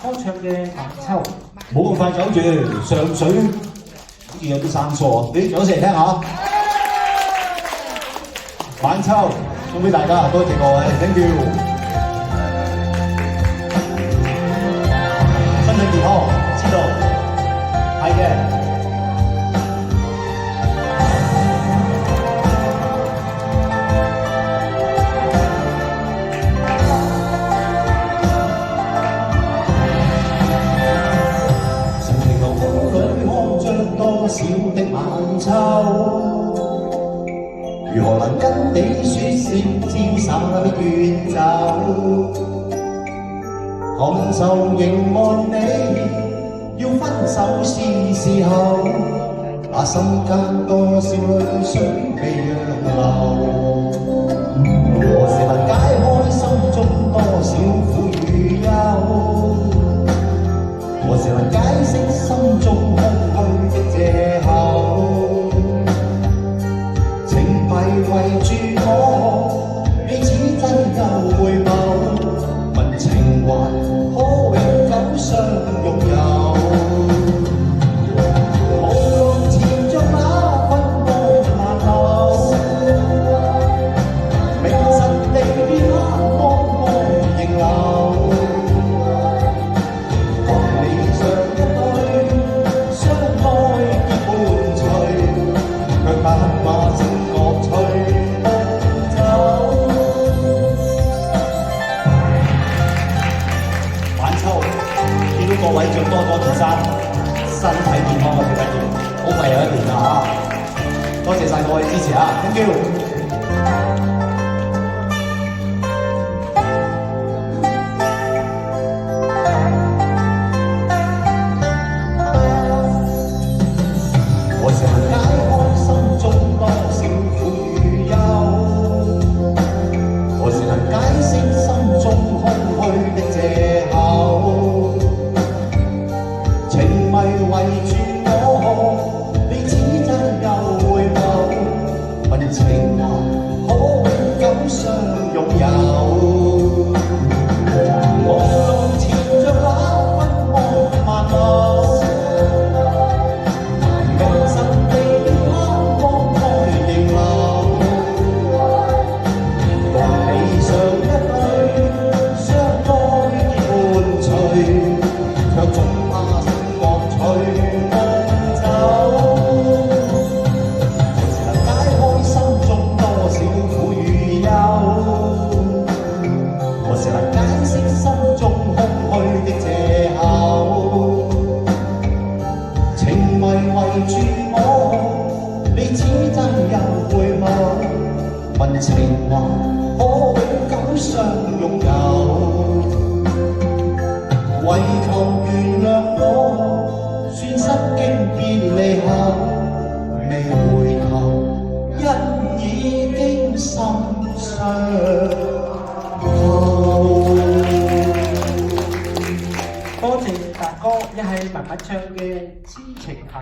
歌唱嘅晚秋。冇咁快走住，上水好似有啲生疏，你掌聲嚟聽下。晚秋送俾大家，多謝各位 ，thank you。身體健康，知道係嘅。多少的晚秋，如何能跟你説聲瀟灑的遠走？看就凝望你，要分手是時候，那心間多少淚水未讓流，何時能解開心中多少苦與憂？何時能解釋心中空虛的藉口？情迷圍住我，你似真又回眸，問情懷可永久相擁有。無論前着那困惑難留，明晨地變黑茫茫仍留。各位着多咗件衫，身體健康啊最緊要，好快又一年啦嚇！多謝晒各位支持啊 ，thank you。何時能解開心中多少苦與憂？何時能解釋心中空虛的藉口？情迷圍住我，你似真又回眸，問情懷可永久相擁有。無論前着那困惑漫流，明晨地黑茫茫仍留，共你上一對相愛結伴隨，卻總怕隨夢走，何時能解開心中多少苦與憂？何時能解釋心中空虛的藉口？情迷圍住我，你似真又回眸，問情懷可永久相擁有，為求原諒我。算失經別離後，未回頭，因已經心傷透。多謝大哥，一係慢慢唱嘅《痴情行》。